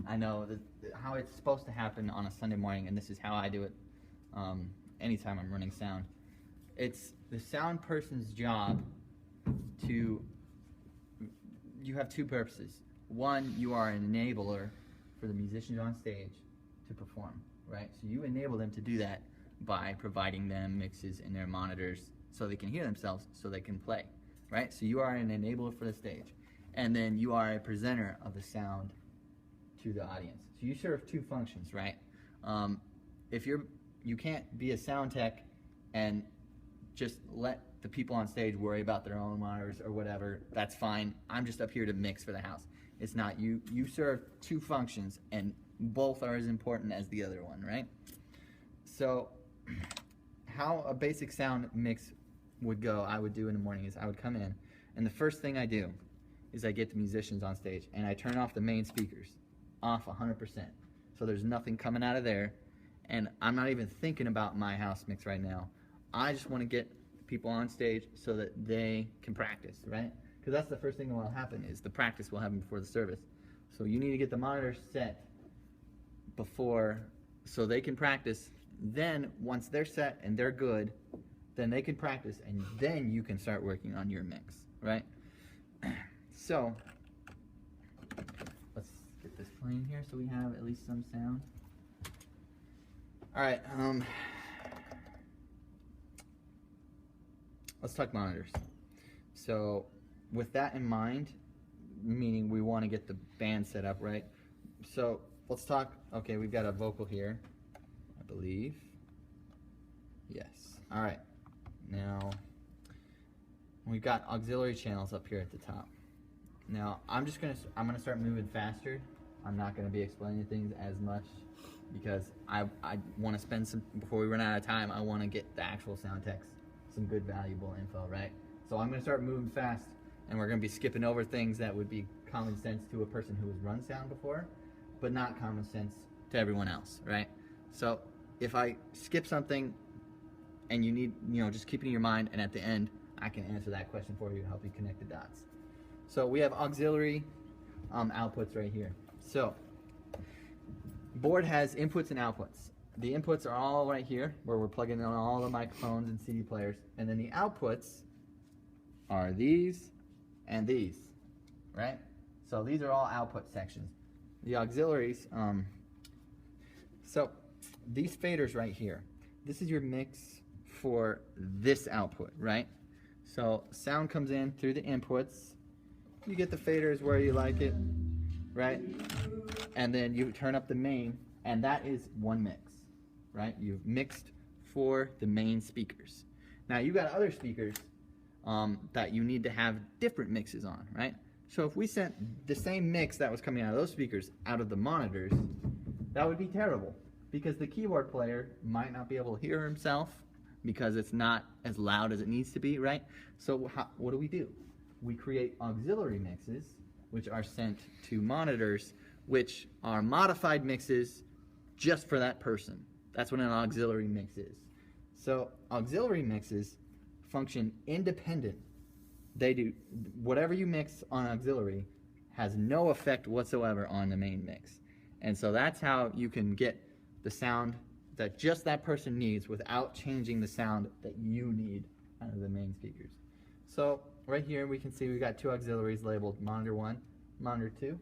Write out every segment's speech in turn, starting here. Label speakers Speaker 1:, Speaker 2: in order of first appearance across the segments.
Speaker 1: I know how it's supposed to happen on a Sunday morning, and this is how I do it anytime I'm running sound. It's the sound person's job to, you have two purposes. One, you are an enabler for the musicians on stage to perform, right? So you enable them to do that by providing them mixes in their monitors so they can hear themselves, so they can play, right? So you are an enabler for the stage. And then you are a presenter of the sound to the audience. So you serve two functions, right? If you can't be a sound tech and just let the people on stage worry about their own monitors or whatever, that's fine. I'm just up here to mix for the house. It's not. You serve two functions, and both are as important as the other one, right? So how a basic sound mix would go, I would do in the morning, is I would come in, and the first thing I do is I get the musicians on stage, and I turn off the main speakers, off 100%. So there's nothing coming out of there, and I'm not even thinking about my house mix right now. I just want to get people on stage so that they can practice, right? Because that's the first thing that will happen, is the practice will happen before the service. So you need to get the monitors set before, so they can practice. Then once they're set and they're good, then they can practice, and then you can start working on your mix, right? So let's get this playing here so we have at least some sound. All right, let's talk monitors. So with that in mind, meaning we want to get the band set up, right? So let's talk, okay, we've got a vocal here, I believe. Yes. All right. Now, we've got auxiliary channels up here at the top. Now, I'm gonna start moving faster. I'm not gonna be explaining things as much because I want to spend some, before we run out of time, I want to get the actual sound techs some good valuable info, right? So I'm gonna start moving fast, and we're gonna be skipping over things that would be common sense to a person who has run sound before, but not common sense to everyone else, right? So if I skip something and you need, just keep it in your mind, and at the end, I can answer that question for you to help you connect the dots. So we have auxiliary outputs right here. So board has inputs and outputs. The inputs are all right here, where we're plugging in all the microphones and CD players, and then the outputs are these and these, right? So these are all output sections. The auxiliaries, so these faders right here, this is your mix for this output, right? So sound comes in through the inputs, you get the faders where you like it, right? And then you turn up the main, and that is one mix, right? You've mixed for the main speakers. Now you've got other speakers that you need to have different mixes on, right? So if we sent the same mix that was coming out of those speakers out of the monitors, that would be terrible, because the keyboard player might not be able to hear himself because it's not as loud as it needs to be, right? So what do? We create auxiliary mixes, which are sent to monitors, which are modified mixes just for that person. That's what an auxiliary mix is. So auxiliary mixes function independent. They do, whatever you mix on auxiliary has no effect whatsoever on the main mix. And so that's how you can get the sound that just that person needs without changing the sound that you need out of the main speakers. So right here we can see we've got two auxiliaries labeled monitor 1, monitor 2.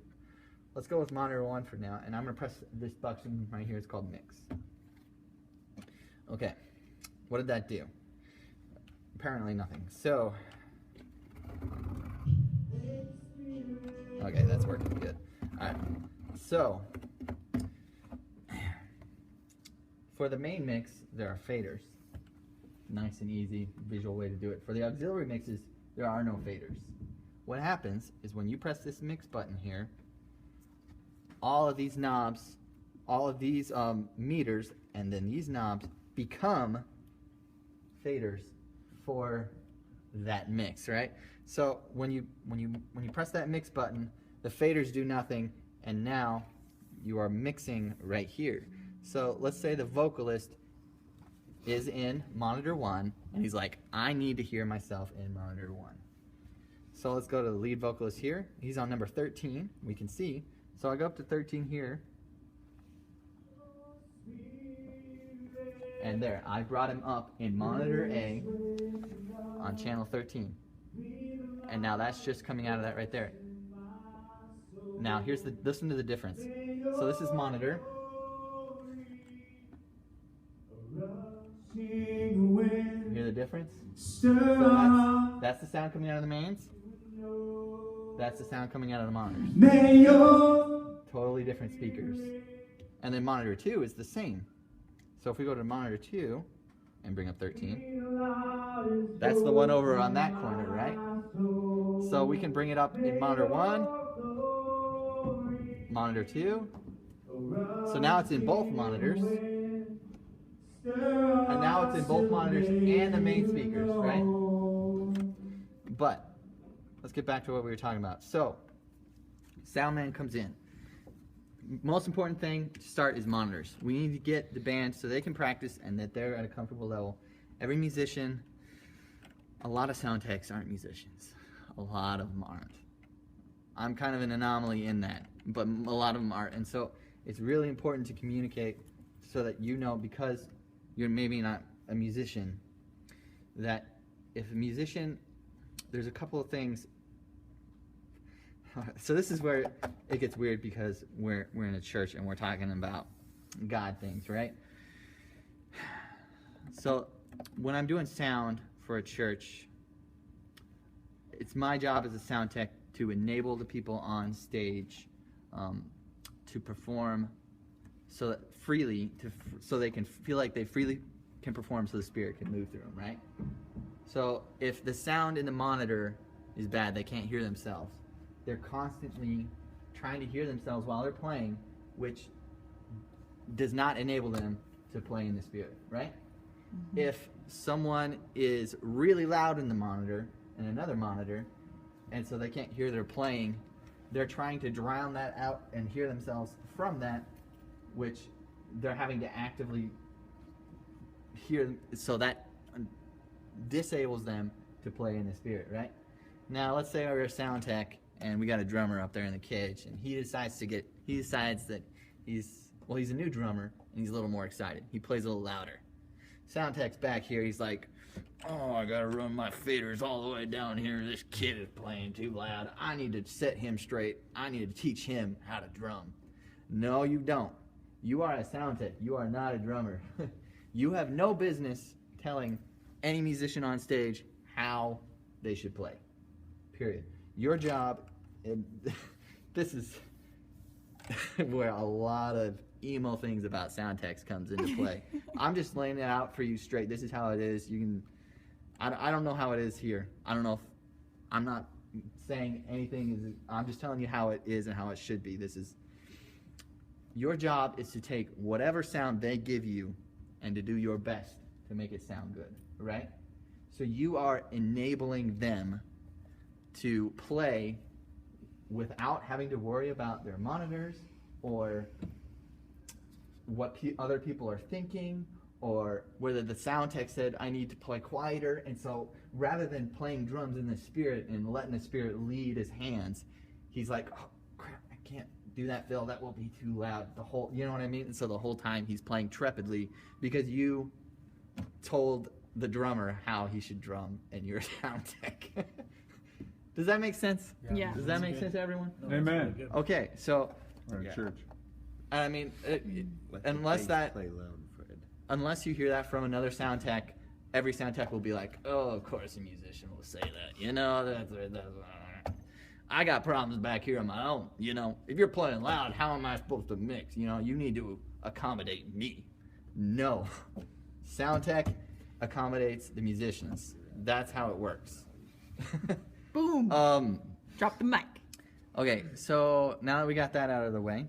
Speaker 1: Let's go with monitor 1 for now, and I'm going to press this button right here. It's called mix. Okay, what did that do? Apparently nothing. So, okay, that's working good. All right, so for the main mix, there are faders. Nice and easy visual way to do it. For the auxiliary mixes, there are no faders. What happens is when you press this mix button here, all of these knobs, all of these meters, and then these knobs become faders for that mix, right? So when you press that mix button, the faders do nothing, and now you are mixing right here. So let's say the vocalist is in monitor 1, and he's like, I need to hear myself in monitor 1. So let's go to the lead vocalist here. He's on number 13. We can see So I go up to 13 here. And there, I brought him up in monitor A on channel 13. And now that's just coming out of that right there. Now listen to the difference. So this is monitor. You hear the difference? So that's the sound coming out of the mains. That's the sound coming out of the monitors. Totally different speakers. And then monitor 2 is the same. So if we go to monitor 2 and bring up 13, that's the one over on that corner, right? So we can bring it up in monitor 1, monitor 2. So now it's in both monitors. And now it's in both monitors and the main speakers, right? But let's get back to what we were talking about. So, Soundman comes in. Most important thing to start is monitors. We need to get the band so they can practice and that they're at a comfortable level. Every musician, a lot of sound techs aren't musicians. A lot of them aren't. I'm kind of an anomaly in that, but a lot of them aren't. And so it's really important to communicate so that you know, because you're maybe not a musician, that if a musician, there's a couple of things. So this is where it gets weird because we're in a church and we're talking about God things, right? So when I'm doing sound for a church, it's my job as a sound tech to enable the people on stage to perform so that freely, so they can feel like they freely can perform, so the Spirit can move through them, right? So if the sound in the monitor is bad, they can't hear themselves. They're constantly trying to hear themselves while they're playing, which does not enable them to play in the Spirit, right? Mm-hmm. If someone is really loud in the monitor and another monitor, and so they can't hear their playing, they're trying to drown that out and hear themselves from that, which they're having to actively hear, so that disables them to play in the Spirit, right? Now let's say we're a sound tech and we got a drummer up there in the cage, and he decides that he's a new drummer and he's a little more excited. He plays a little louder. Sound tech's back here, he's like, oh, I gotta run my faders all the way down here. This kid is playing too loud. I need to set him straight. I need to teach him how to drum. No, you don't. You are a sound tech. You are not a drummer. You have no business telling any musician on stage how they should play. Period. Your job, and this is where a lot of emo things about sound techs comes into play. I'm just laying it out for you straight. This is how it is. You can, I don't know how it is here. I don't know if, I'm not saying anything, I'm just telling you how it is and how it should be. Your job is to take whatever sound they give you and to do your best to make it sound good, right? So you are enabling them to play without having to worry about their monitors or what other people are thinking, or whether the sound tech said, I need to play quieter. And so rather than playing drums in the Spirit and letting the Spirit lead his hands, he's like, oh crap, I can't do that, Phil, that will be too loud. You know what I mean? And so the whole time he's playing trepidly because you told the drummer how he should drum and you're a sound tech. Does that make sense?
Speaker 2: Yeah.
Speaker 1: Does that make sense to everyone?
Speaker 3: Amen.
Speaker 1: Okay, so
Speaker 3: We're in church.
Speaker 1: I mean, unless you hear that from another sound tech, every sound tech will be like, oh, of course a musician will say that. You know, that's I got problems back here on my own. You know, if you're playing loud, how am I supposed to mix? You know, you need to accommodate me. No. Sound tech accommodates the musicians. That's how it works.
Speaker 2: Boom. Drop the mic.
Speaker 1: Okay, so now that we got that out of the way,